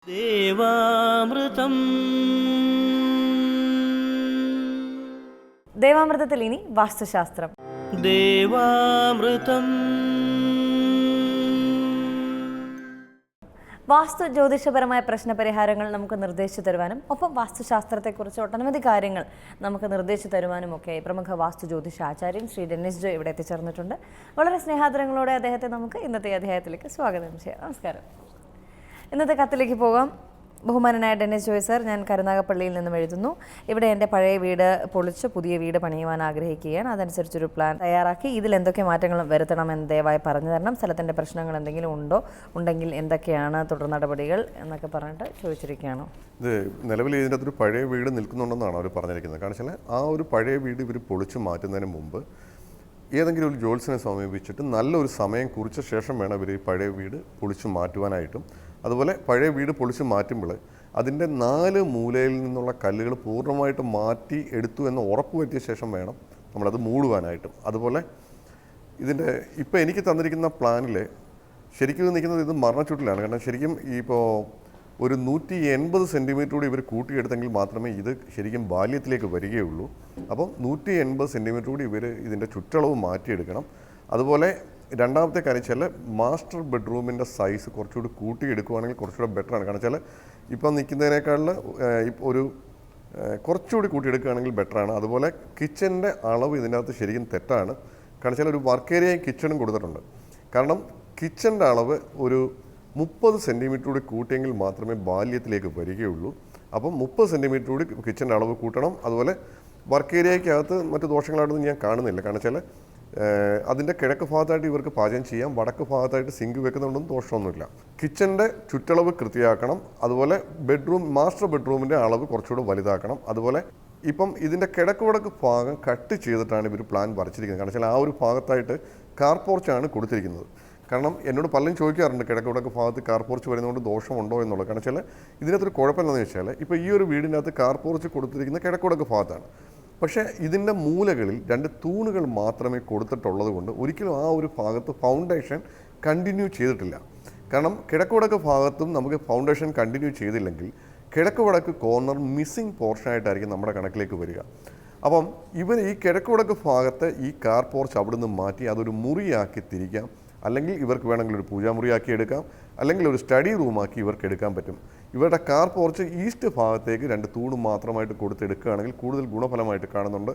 ദേവാമൃതം. ദേവാമൃതത്തിൽ ഇനി വാസ്തുശാസ്ത്രം. ദേവാമൃതം. വാസ്തു ജ്യോതിഷപരമായ പ്രശ്നപരിഹാരങ്ങൾ നമുക്ക് നിർദ്ദേശിച്ചു തരുവാനും ഒപ്പം വാസ്തുശാസ്ത്രത്തെക്കുറിച്ച് ഒട്ടനവധി കാര്യങ്ങൾ നമുക്ക് നിർദ്ദേശിച്ചു തരുവാനും ഒക്കെ പ്രമുഖ വാസ്തു ജ്യോതിഷ ആചാര്യൻ ശ്രീ ഡെന്നിസ് ജോ ഇവിടെ എത്തിച്ചേർന്നിട്ടുണ്ട്. വളരെ സ്നേഹാദരങ്ങളോടെ അദ്ദേഹത്തെ നമുക്ക് ഇന്നത്തെ അധ്യായത്തിലേക്ക് സ്വാഗതം ചെയ്യാം. നമസ്കാരം. ഇന്നത്തെ കത്തിലേക്ക് പോകാം. ബഹുമാനനായ ഡെന്നിസ് ജോയ് സർ, ഞാൻ കരുനാഗപ്പള്ളിയിൽ നിന്നും എഴുതുന്നു. ഇവിടെ എൻ്റെ പഴയ വീട് പൊളിച്ച് പുതിയ വീട് പണിയുവാൻ ആഗ്രഹിക്കുകയാണ്. അതനുസരിച്ചൊരു പ്ലാൻ തയ്യാറാക്കി ഇതിൽ എന്തൊക്കെ മാറ്റങ്ങൾ വരുത്തണമെന്ന് ദയവായി പറഞ്ഞു തരണം. സ്ഥലത്തിൻ്റെ പ്രശ്നങ്ങൾ എന്തെങ്കിലും ഉണ്ടെങ്കിൽ എന്തൊക്കെയാണ് തുടർ നടപടികൾ എന്നൊക്കെ പറഞ്ഞിട്ട് ചോദിച്ചിരിക്കുകയാണോ? ഇത് നിലവിൽ ഇതിൻ്റെ അകത്തൊരു പഴയ വീട് നിൽക്കുന്നുണ്ടെന്നാണ് അവർ പറഞ്ഞിരിക്കുന്നത്. കാരണം വെച്ചാൽ ആ ഒരു പഴയ വീട് ഇവർ പൊളിച്ച് മാറ്റുന്നതിന് മുമ്പ് ഏതെങ്കിലും ഒരു ജോത്സ്യനെ സമീപിച്ചിട്ട് നല്ലൊരു സമയം കുറിച്ച ശേഷം വേണം ഇവർ ഈ പഴയ വീട് പൊളിച്ച് മാറ്റുവാനായിട്ടും. അതുപോലെ പഴയ വീട് പൊളിച്ച് മാറ്റുമ്പോൾ അതിൻ്റെ 4 മൂലയിൽ നിന്നുള്ള കല്ലുകൾ പൂർണ്ണമായിട്ട് മാറ്റി എടുത്തു എന്ന് ഉറപ്പ് വരുത്തിയ ശേഷം വേണം നമ്മളത് മൂടുവാനായിട്ടും. അതുപോലെ ഇതിൻ്റെ ഇപ്പോൾ എനിക്ക് തന്നിരിക്കുന്ന പ്ലാനിൽ ശരിക്കും നിൽക്കുന്നത് ഇത് മരണച്ചുട്ടിലാണ്. കാരണം ശരിക്കും ഇപ്പോൾ ഒരു 180 സെൻറ്റിമീറ്റർ കൂടി ഇവർ കൂട്ടിയെടുത്തെങ്കിൽ മാത്രമേ ഇത് ശരിക്കും ബാല്യത്തിലേക്ക് വരികയുള്ളൂ. അപ്പം 180 സെൻറ്റിമീറ്റർ കൂടി ഇവർ ഇതിൻ്റെ ചുറ്റളവ് മാറ്റിയെടുക്കണം. അതുപോലെ രണ്ടാമത്തെ കാര്യം വെച്ചാൽ മാസ്റ്റർ ബെഡ്റൂമിൻ്റെ സൈസ് കുറച്ചുകൂടി കൂട്ടിയെടുക്കുകയാണെങ്കിൽ കുറച്ചുകൂടെ ബെറ്ററാണ്. കാരണം വെച്ചാൽ ഇപ്പം നിൽക്കുന്നതിനേക്കാളിൽ ഒരു കുറച്ചുകൂടി കൂട്ടിയെടുക്കുകയാണെങ്കിൽ ബെറ്ററാണ്. അതുപോലെ കിച്ചൻ്റെ അളവ് ഇതിനകത്ത് ശരിക്കും തെറ്റാണ്. കാരണം വെച്ചാൽ ഒരു വർക്ക് ഏരിയയും കിച്ചണും കൊടുത്തിട്ടുണ്ട്. കാരണം കിച്ചൻ്റെ അളവ് ഒരു 30 സെൻറ്റിമീറ്റർ കൂടി കൂട്ടിയെങ്കിൽ മാത്രമേ ബാല്യത്തിലേക്ക് വരികയുള്ളൂ. അപ്പം 30 സെൻറ്റിമീറ്റർ കൂടി കിച്ചൻ്റെ അളവ് കൂട്ടണം. അതുപോലെ വർക്ക് ഏരിയയ്ക്കകത്ത് മറ്റ് ദോഷങ്ങളായിട്ടൊന്നും ഞാൻ കാണുന്നില്ല. കാരണം വെച്ചാൽ അതിൻ്റെ കിഴക്ക് ഭാഗത്തായിട്ട് ഇവർക്ക് പാചകം ചെയ്യാം, വടക്ക് ഭാഗത്തായിട്ട് സിങ്ക് വെക്കുന്നുണ്ടെന്നും ദോഷമൊന്നുമില്ല. കിച്ചൻ്റെ ചുറ്റളവ് കൃത്യമാക്കണം. അതുപോലെ മാസ്റ്റർ ബെഡ്റൂമിൻ്റെ അളവ് കുറച്ചുകൂടെ വലുതാക്കണം. അതുപോലെ ഇപ്പം ഇതിൻ്റെ കിഴക്ക് വടക്ക് ഭാഗം കട്ട് ചെയ്തിട്ടാണ് ഇവർ പ്ലാൻ വരച്ചിരിക്കുന്നത്. കാരണം വെച്ചാൽ ആ ഒരു ഭാഗത്തായിട്ട് കാർ പോർച്ചാണ് കൊടുത്തിരിക്കുന്നത്. കാരണം എന്നോട് പലരും ചോദിക്കാറുണ്ട് കിഴക്ക് വടക്ക് ഭാഗത്ത് കാർ പോർച്ച് വരുന്നതുകൊണ്ട് ദോഷമുണ്ടോ എന്നുള്ളത്. കാരണം വെച്ചാൽ ഇതിനകത്തൊരു കുഴപ്പമില്ലെന്ന് വെച്ചാൽ ഇപ്പോൾ ഈ ഒരു വീടിനകത്ത് കാർ പോർച്ച് കൊടുത്തിരിക്കുന്ന കിഴക്ക് വടക്ക് ഭാഗത്താണ്. പക്ഷേ ഇതിൻ്റെ മൂലകളിൽ 2 തൂണുകൾ മാത്രമേ കൊടുത്തിട്ടുള്ളത് കൊണ്ട് ഒരിക്കലും ആ ഒരു ഭാഗത്ത് ഫൗണ്ടേഷൻ കണ്ടിന്യൂ ചെയ്തിട്ടില്ല. കാരണം കിഴക്ക് വടക്ക് ഭാഗത്തും നമുക്ക് ഫൗണ്ടേഷൻ കണ്ടിന്യൂ ചെയ്തില്ലെങ്കിൽ കിഴക്ക് വടക്ക് കോർണർ മിസ്സിങ് പോർഷനായിട്ടായിരിക്കും നമ്മുടെ കണക്കിലേക്ക് വരിക. അപ്പം ഇവർ ഈ കിഴക്ക് വടക്ക് ഭാഗത്ത് ഈ കാർ പോർച്ച് അവിടുന്ന് മാറ്റി അതൊരു മുറിയാക്കി തിരിക്കാം. അല്ലെങ്കിൽ ഇവർക്ക് വേണമെങ്കിൽ ഒരു പൂജാമുറിയാക്കി എടുക്കാം, അല്ലെങ്കിൽ ഒരു സ്റ്റഡി റൂമാക്കി ഇവർക്ക് എടുക്കാൻ പറ്റും. ഇവരുടെ കാർ പോർച്ച് ഈസ്റ്റ് ഭാഗത്തേക്ക് 2 തൂണ് മാത്രമായിട്ട് കൊടുത്തെടുക്കുകയാണെങ്കിൽ കൂടുതൽ ഗുണഫലമായിട്ട് കാണുന്നുണ്ട്.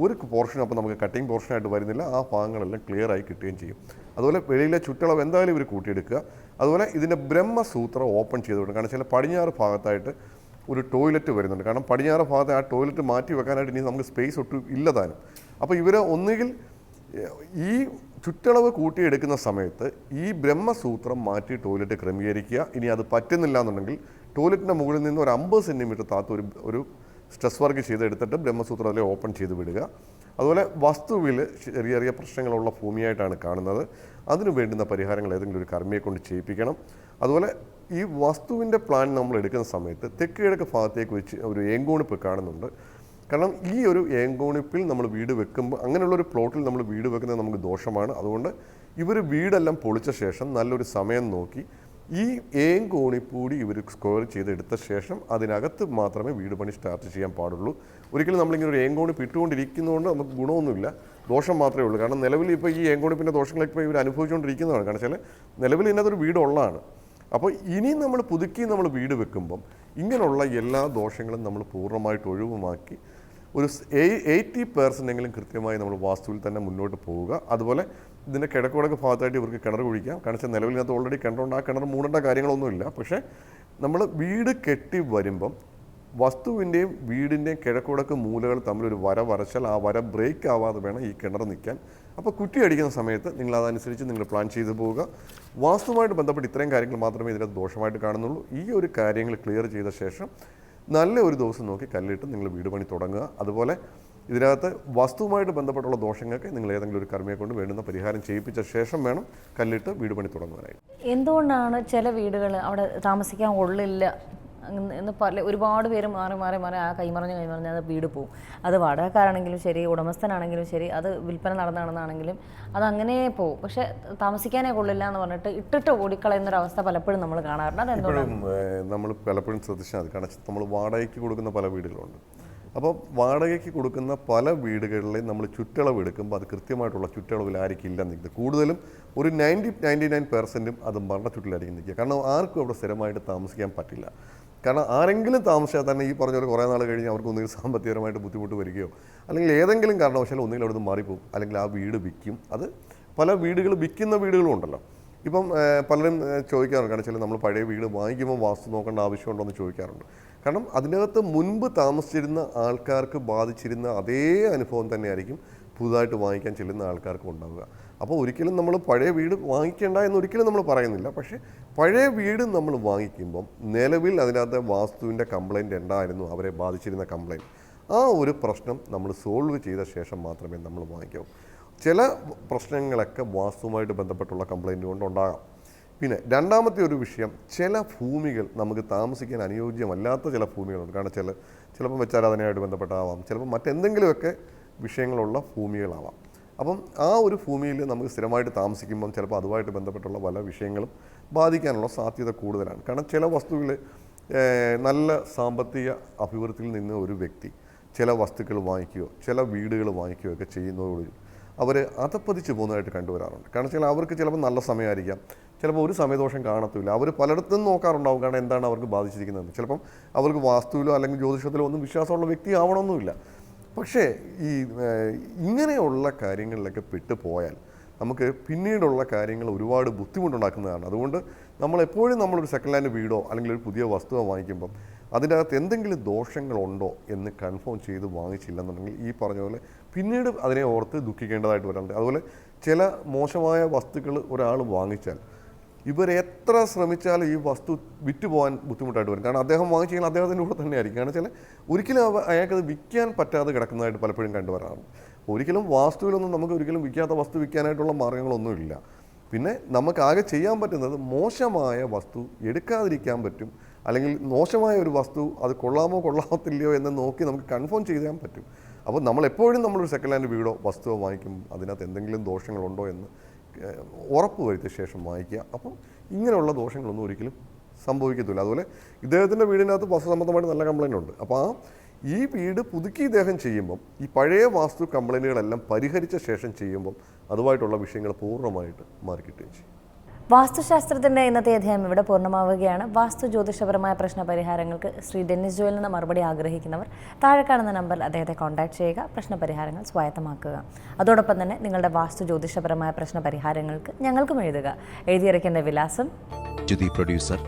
ഒരു പോർഷൻ അപ്പോൾ നമുക്ക് കട്ടിങ് പോർഷനായിട്ട് വരുന്നില്ല, ആ ഭാഗങ്ങളെല്ലാം ക്ലിയർ ആയി കിട്ടുകയും ചെയ്യും. അതുപോലെ വെളിയിലെ ചുറ്റളവ് എന്തായാലും ഇവർ കൂട്ടിയെടുക്കുക. അതുപോലെ ഇതിൻ്റെ ബ്രഹ്മസൂത്രം ഓപ്പൺ ചെയ്തുകൊണ്ട്, കാരണം ചില പടിഞ്ഞാറ് ഭാഗത്തായിട്ട് ഒരു ടോയ്ലറ്റ് വരുന്നുണ്ട്. കാരണം പടിഞ്ഞാറ് ഭാഗത്ത് ആ ടോയ്ലറ്റ് മാറ്റി വെക്കാനായിട്ട് ഇനി നമുക്ക് സ്പേസ് ഒട്ടും ഇല്ലതാനും. അപ്പോൾ ഇവർ ഒന്നുകിൽ ഈ ചുറ്റളവ് കൂട്ടിയെടുക്കുന്ന സമയത്ത് ഈ ബ്രഹ്മസൂത്രം മാറ്റി ടോയ്ലറ്റ് ക്രമീകരിക്കുക. ഇനി അത് പറ്റുന്നില്ല എന്നുണ്ടെങ്കിൽ ടോയ്ലറ്റിൻ്റെ മുകളിൽ നിന്ന് ഒരു 50 സെൻറ്റിമീറ്റർ താത്ത് ഒരു സ്ട്രെസ് വർക്ക് ചെയ്തെടുത്തിട്ട് ബ്രഹ്മസൂത്രം അതിലെ ഓപ്പൺ ചെയ്ത് വിടുക. അതുപോലെ വസ്തുവിൽ ചെറിയ ചെറിയ പ്രശ്നങ്ങളുള്ള ഭൂമിയായിട്ടാണ് കാണുന്നത്. അതിന് വേണ്ടുന്ന പരിഹാരങ്ങൾ ഏതെങ്കിലും ഒരു കർമ്മിയെ കൊണ്ട് ചെയ്യിപ്പിക്കണം. അതുപോലെ ഈ വസ്തുവിൻ്റെ പ്ലാൻ നമ്മൾ എടുക്കുന്ന സമയത്ത് തെക്ക് കിഴക്ക് ഭാഗത്തേക്ക് വെച്ച് ഒരു ഏങ്കോണിപ്പ് കാണുന്നുണ്ട്. കാരണം ഈ ഒരു ഏങ്കോണിപ്പിൽ നമ്മൾ വീട് വെക്കുമ്പോൾ അങ്ങനെയുള്ളൊരു പ്ലോട്ടിൽ നമ്മൾ വീട് വെക്കുന്നത് നമുക്ക് ദോഷമാണ്. അതുകൊണ്ട് ഇവർ വീടെല്ലാം പൊളിച്ച ശേഷം നല്ലൊരു സമയം നോക്കി ഈ ഏങ്കോണിപ്പൂടി ഇവർ സ്ക്വയർ ചെയ്തെടുത്ത ശേഷം അതിനകത്ത് മാത്രമേ വീട് പണി സ്റ്റാർട്ട് ചെയ്യാൻ പാടുള്ളൂ. ഒരിക്കലും നമ്മളിങ്ങനെ ഒരു ഏങ്കോണിപ്പ് ഇട്ടുകൊണ്ടിരിക്കുന്നതുകൊണ്ട് നമുക്ക് ഗുണമൊന്നുമില്ല, ദോഷം മാത്രമേ ഉള്ളൂ. കാരണം നിലവിൽ ഇപ്പോൾ ഈ ഏങ്കോണിപ്പിൻ്റെ ദോഷങ്ങളൊക്കെ ഇപ്പോൾ ഇവർ അനുഭവിച്ചുകൊണ്ടിരിക്കുന്നതാണ്. കാരണം വെച്ചാൽ നിലവിൽ ഇതിനകത്തൊരു വീടുള്ളതാണ്. അപ്പോൾ ഇനി നമ്മൾ പുതുക്കി നമ്മൾ വീട് വെക്കുമ്പം ഇങ്ങനെയുള്ള എല്ലാ ദോഷങ്ങളും നമ്മൾ പൂർണ്ണമായിട്ട് ഒഴിവുമാക്കി ഒരു 80% കൃത്യമായി നമ്മൾ വാസ്തുവിൽ തന്നെ മുന്നോട്ട് പോവുക. അതുപോലെ ഇതിൻ്റെ കിഴക്ക് വടക്ക് ഭാഗത്തായിട്ട് ഇവർക്ക് കിണർ കുഴിക്കാം. കാരണം വെച്ചാൽ നിലവിലിനകത്ത് ഓൾറെഡി കിണറുണ്ട്, ആ കിണർ മൂടേണ്ട കാര്യങ്ങളൊന്നുമില്ല. പക്ഷേ നമ്മൾ വീട് കെട്ടി വരുമ്പം വസ്തുവിൻ്റെയും വീടിൻ്റെയും കിഴക്ക് വടക്ക് മൂലകൾ തമ്മിലൊരു വര വരച്ചാൽ ആ വര ബ്രേക്ക് ആവാതെ വേണം ഈ കിണർ നിൽക്കാൻ. അപ്പോൾ കുറ്റി അടിക്കുന്ന സമയത്ത് നിങ്ങൾ അതനുസരിച്ച് നിങ്ങൾ പ്ലാൻ ചെയ്തു പോവുക. വാസ്തുവുമായിട്ട് ബന്ധപ്പെട്ട് ഇത്രയും കാര്യങ്ങൾ മാത്രമേ ഇതിനകത്ത് ദോഷമായിട്ട് കാണുന്നുള്ളൂ. ഈ ഒരു കാര്യങ്ങൾ ക്ലിയർ ചെയ്ത ശേഷം നല്ല ഒരു ദിവസം നോക്കി കല്ലിട്ട് നിങ്ങൾ വീട് പണി തുടങ്ങുക. അതുപോലെ ഇതിനകത്ത് വസ്തുവുമായിട്ട് ബന്ധപ്പെട്ടുള്ള ദോഷങ്ങൾക്ക് നിങ്ങൾ ഏതെങ്കിലും ഒരു കർമ്മിയെ കൊണ്ട് വേണ്ടുന്ന പരിഹാരം ചെയ്യിപ്പിച്ച ശേഷം വേണം കല്ലിട്ട് വീട് പണി തുടങ്ങുവാനായിട്ട്. എന്തുകൊണ്ടാണ് ചില വീടുകൾ അവിടെ താമസിക്കാൻ കൊള്ളില്ല എന്ന് ഒരുപാട് പേര് മാറി മാറി മാറി ആ കൈമറിഞ്ഞ് അത് വീട് പോകും. അത് വാടകക്കാരാണെങ്കിലും ശരി, ഉടമസ്ഥനാണെങ്കിലും ശരി, അത് വിൽപ്പന നടന്നാണെങ്കിലും അതങ്ങനെ പോകും. പക്ഷെ താമസിക്കാനേ കൊള്ളില്ല എന്ന് പറഞ്ഞിട്ട് ഇട്ടിട്ട് ഓടിക്കളയുന്നൊരവസ്ഥ പലപ്പോഴും നമ്മൾ കാണാറുണ്ട്. അതെന്തുകൊണ്ടാണ്? നമ്മൾ പലപ്പോഴും ശ്രദ്ധിച്ചാൽ മതി. കാരണം നമ്മൾ വാടകയ്ക്ക് കൊടുക്കുന്ന പല വീടുകളുണ്ട്. അപ്പോൾ വാടകയ്ക്ക് കൊടുക്കുന്ന പല വീടുകളിലെയും നമ്മൾ ചുറ്റളവ് എടുക്കുമ്പോൾ അത് കൃത്യമായിട്ടുള്ള ചുറ്റളവിലായിരിക്കും ഇല്ല നിൽക്കുന്നത്. കൂടുതലും ഒരു 99% അത് മരണ ചുറ്റിലായിരിക്കും നിൽക്കുക. കാരണം ആർക്കും അവിടെ സ്ഥിരമായിട്ട് താമസിക്കാൻ പറ്റില്ല. കാരണം ആരെങ്കിലും താമസിച്ചാൽ തന്നെ ഈ പറഞ്ഞ പോലെ കുറേ നാൾ കഴിഞ്ഞ് അവർക്ക് ഒന്നുകിൽ സാമ്പത്തികപരമായിട്ട് ബുദ്ധിമുട്ട് വരികയോ അല്ലെങ്കിൽ ഏതെങ്കിലും കാരണവശാലും ഒന്നുകിൽ അവിടെ നിന്ന് മാറിപ്പോകും, അല്ലെങ്കിൽ ആ വീട് വിൽക്കും. അത് പല വീടുകൾ വിൽക്കുന്ന വീടുകളും ഉണ്ടല്ലോ. ഇപ്പം പലരും ചോദിക്കാറുണ്ട്, കാരണം വെച്ചാൽ നമ്മൾ പഴയ വീട് വാങ്ങിക്കുമ്പോൾ വാസ്തു നോക്കേണ്ട ആവശ്യമുണ്ടോ എന്ന് ചോദിക്കാറുണ്ട്. കാരണം അതിനകത്ത് മുൻപ് താമസിച്ചിരുന്ന ആൾക്കാർക്ക് ബാധിച്ചിരുന്ന അതേ അനുഭവം തന്നെയായിരിക്കും പുതുതായിട്ട് വാങ്ങിക്കാൻ ചെല്ലുന്ന ആൾക്കാർക്കും ഉണ്ടാവുക. അപ്പോൾ ഒരിക്കലും നമ്മൾ പഴയ വീട് വാങ്ങിക്കേണ്ട എന്നൊരിക്കലും നമ്മൾ പറയുന്നില്ല. പക്ഷേ പഴയ വീട് നമ്മൾ വാങ്ങിക്കുമ്പം നിലവിൽ അതിനകത്ത് വാസ്തുവിൻ്റെ കംപ്ലയിൻ്റ് ഉണ്ടായിരുന്നു, അവരെ ബാധിച്ചിരുന്ന കംപ്ലയിൻറ്റ്. ആ ഒരു പ്രശ്നം നമ്മൾ സോൾവ് ചെയ്ത ശേഷം മാത്രമേ നമ്മൾ വാങ്ങിക്കാവൂ. ചില പ്രശ്നങ്ങളൊക്കെ വാസ്തുവുമായിട്ട് ബന്ധപ്പെട്ടുള്ള കംപ്ലയിൻ്റ് കൊണ്ടുണ്ടാകാം. പിന്നെ രണ്ടാമത്തെ ഒരു വിഷയം, ചില ഭൂമികൾ നമുക്ക് താമസിക്കാൻ അനുയോജ്യമല്ലാത്ത ചില ഭൂമികളുണ്ട്. കാരണം ചിലപ്പോൾ വെച്ചാരാധനയായിട്ട് ബന്ധപ്പെട്ടാവാം, ചിലപ്പോൾ മറ്റെന്തെങ്കിലുമൊക്കെ വിഷയങ്ങളുള്ള ഭൂമികളാവാം. അപ്പം ആ ഒരു ഭൂമിയിൽ നമുക്ക് സ്ഥിരമായിട്ട് താമസിക്കുമ്പം ചിലപ്പോൾ അതുമായിട്ട് ബന്ധപ്പെട്ടുള്ള പല വിഷയങ്ങളും ബാധിക്കാനുള്ള സാധ്യത കൂടുതലാണ്. കാരണം ചില വസ്തുക്കൾ നല്ല സാമ്പത്തിക അഭിവൃദ്ധിയിൽ നിന്ന് ഒരു വ്യക്തി ചില വസ്തുക്കൾ വാങ്ങിക്കുകയോ ചില വീടുകൾ വാങ്ങിക്കുകയോ ഒക്കെ ചെയ്യുന്നതോടുകൂടി അവർ അതപ്പതിച്ച് പോകുന്നതായിട്ട് കണ്ടുവരാറുണ്ട്. കാരണം വെച്ചാൽ അവർക്ക് ചിലപ്പോൾ നല്ല സമയമായിരിക്കാം, ചിലപ്പോൾ ഒരു സമയദോഷം കാണത്തില്ല. അവർ പലയിടത്തും നോക്കാറുണ്ടാവും, കാരണം എന്താണ് അവർക്ക് ബാധിച്ചിരിക്കുന്നത്. ചിലപ്പം അവർക്ക് വാസ്തുവിലോ അല്ലെങ്കിൽ ജ്യോതിഷത്തിലോ ഒന്നും വിശ്വാസമുള്ള വ്യക്തി ആവണമെന്നുമില്ല. പക്ഷേ ഇങ്ങനെയുള്ള കാര്യങ്ങളിലൊക്കെ പെട്ടുപോയാൽ നമുക്ക് പിന്നീടുള്ള കാര്യങ്ങൾ ഒരുപാട് ബുദ്ധിമുട്ടുണ്ടാക്കുന്നതാണ്. അതുകൊണ്ട് നമ്മളെപ്പോഴും നമ്മളൊരു സെക്കൻഡ് ഹാൻഡ് വീടോ അല്ലെങ്കിൽ ഒരു പുതിയ വസ്തുവോ വാങ്ങിക്കുമ്പം അതിൻ്റെ അകത്ത് എന്തെങ്കിലും ദോഷങ്ങളുണ്ടോ എന്ന് കൺഫേം ചെയ്ത് വാങ്ങിച്ചില്ലെന്നുണ്ടെങ്കിൽ ഈ പറഞ്ഞ പോലെ പിന്നീട് അതിനെ ഓർത്ത് ദുഃഖിക്കേണ്ടതായിട്ട് വരാറുണ്ട്. അതുപോലെ ചില മോശമായ വസ്തുക്കൾ ഒരാൾ വാങ്ങിച്ചാൽ ഇവരെത്ര ശ്രമിച്ചാലും ഈ വസ്തു വിറ്റ് പോകാൻ ബുദ്ധിമുട്ടായിട്ട് വരും. കാരണം അദ്ദേഹം വാങ്ങിച്ചു കഴിഞ്ഞാൽ അദ്ദേഹത്തിൻ്റെ കൂടെ തന്നെയായിരിക്കും. കാരണം വെച്ചാൽ ഒരിക്കലും അയാൾക്കത് വിൽക്കാൻ പറ്റാതെ കിടക്കുന്നതായിട്ട് പലപ്പോഴും കണ്ടുവരാറുണ്ട്. ഒരിക്കലും വാസ്തുവിലൊന്നും നമുക്ക് ഒരിക്കലും വിൽക്കാത്ത വസ്തു വിൽക്കാനായിട്ടുള്ള മാർഗ്ഗങ്ങളൊന്നുമില്ല. പിന്നെ നമുക്കാകെ ചെയ്യാൻ പറ്റുന്നത് മോശമായ വസ്തു എടുക്കാതിരിക്കാൻ പറ്റും, അല്ലെങ്കിൽ മോശമായ ഒരു വസ്തു അത് കൊള്ളാമോ കൊള്ളാമത്തില്ലയോ എന്ന് നോക്കി നമുക്ക് കൺഫേം ചെയ്യാൻ പറ്റും. അപ്പോൾ നമ്മളെപ്പോഴും നമ്മളൊരു സെക്കൻഡ് ഹാൻഡ് വീടോ വസ്തുവോ വാങ്ങിക്കും അതിനകത്ത് എന്തെങ്കിലും ദോഷങ്ങളുണ്ടോ എന്ന് ഉറപ്പ് വരുത്തിയ ശേഷം വാങ്ങിക്കുക. അപ്പം ഇങ്ങനെയുള്ള ദോഷങ്ങളൊന്നും ഒരിക്കലും സംഭവിക്കത്തില്ല. അതുപോലെ ഇദ്ദേഹത്തിൻ്റെ വീടിനകത്ത് വസ്തുസംബന്ധമായിട്ട് നല്ല കംപ്ലയിൻ്റ് ഉണ്ട്. അപ്പോൾ ഈ വീട് പുതുക്കി ഇദ്ദേഹം ചെയ്യുമ്പം ഈ പഴയ വാസ്തു കംപ്ലയിൻറ്റുകളെല്ലാം പരിഹരിച്ച ശേഷം ചെയ്യുമ്പം അതുമായിട്ടുള്ള വിഷയങ്ങൾ പൂർണ്ണമായിട്ട് മാറിക്കിട്ടുകയും ചെയ്യും. വാസ്തുശാസ്ത്രത്തിൻ്റെ ഇന്നത്തെ അധ്യായം ഇവിടെ പൂർണ്ണമാവുകയാണ്. വാസ്തു ജ്യോതിഷപരമായ പ്രശ്ന പരിഹാരങ്ങൾക്ക് ശ്രീ ഡെന്നിസ് ജോയിൽ നിന്ന് മറുപടി ആഗ്രഹിക്കുന്നവർ താഴെ കാണുന്ന നമ്പറിൽ അദ്ദേഹത്തെ കോൺടാക്ട് ചെയ്യുക, പ്രശ്നപരിഹാരങ്ങൾ സ്വായത്തമാക്കുക. അതോടൊപ്പം തന്നെ നിങ്ങളുടെ വാസ്തു ജ്യോതിഷപരമായ പ്രശ്ന പരിഹാരങ്ങൾക്ക് ഞങ്ങൾക്കും എഴുതുക. എഴുതിയിറക്കേണ്ട വിലാസം: producer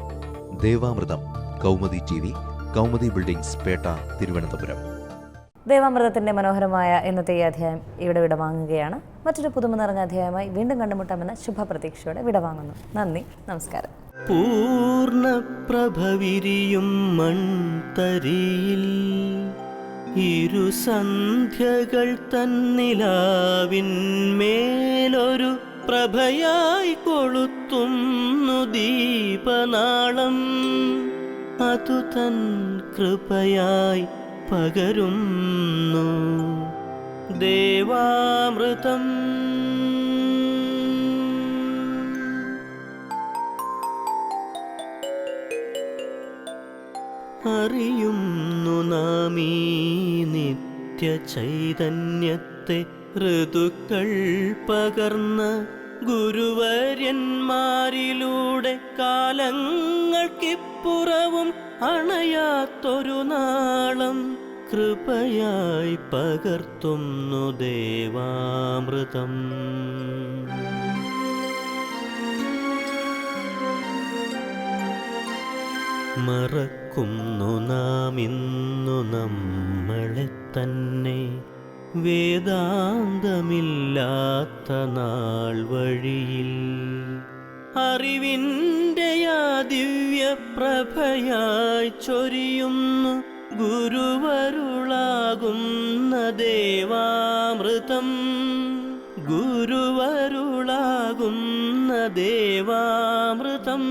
Devamritham, Kaumudi TV, Kaumudi buildings, Pettah, Thiruvananthapuram. ദേവാമൃതത്തിൻ്റെ മനോഹരമായ ഇന്നത്തെ ഈ അധ്യായം ഇവിടെ വിടവാങ്ങുകയാണ്. മറ്റൊരു പുതുമ നിറഞ്ഞ അധ്യായമായി വീണ്ടും കണ്ടുമുട്ടാമെന്ന ശുഭപ്രതീക്ഷയോടെ വിടവാങ്ങുന്നു. നന്ദി, നമസ്കാരം. പൂർണ്ണപ്രഭവിരിയും മൺതരിയിൽ ഇരുസന്ധ്യകൾ തന്നിലാവിന്മേലൊരു പ്രഭയായി കൊളുത്തുന്നു ദീപനാളം. അതു തൻ കൃപയായി പകരുന്നു ദേവാമൃതം. അറിയുന്നു നാം ഈ നിത്യ ചൈതന്യത്തെ, ഋതുക്കൾ പകർന്ന ഗുരുവര്യന്മാരിലൂടെ കാലങ്ങൾക്കിപ്പുറവും അണയാത്തൊരു നാളം കൃപയായി പകർത്തുന്നു ദേവാമൃതം. മറക്കുന്നു നാം ഇന്നു നമ്മളെ തന്നെ, വേദാന്തമില്ലാത്ത നാൾ വഴിയിൽ അറിവിൻ്റെ ആ ദിവ്യപ്രഭയായി ചൊരിയുന്നു ഗുരുവരുളാകുന്ന ദേവാമൃതം. ഗുരുവരുളാകുന്ന ദേവാമൃതം.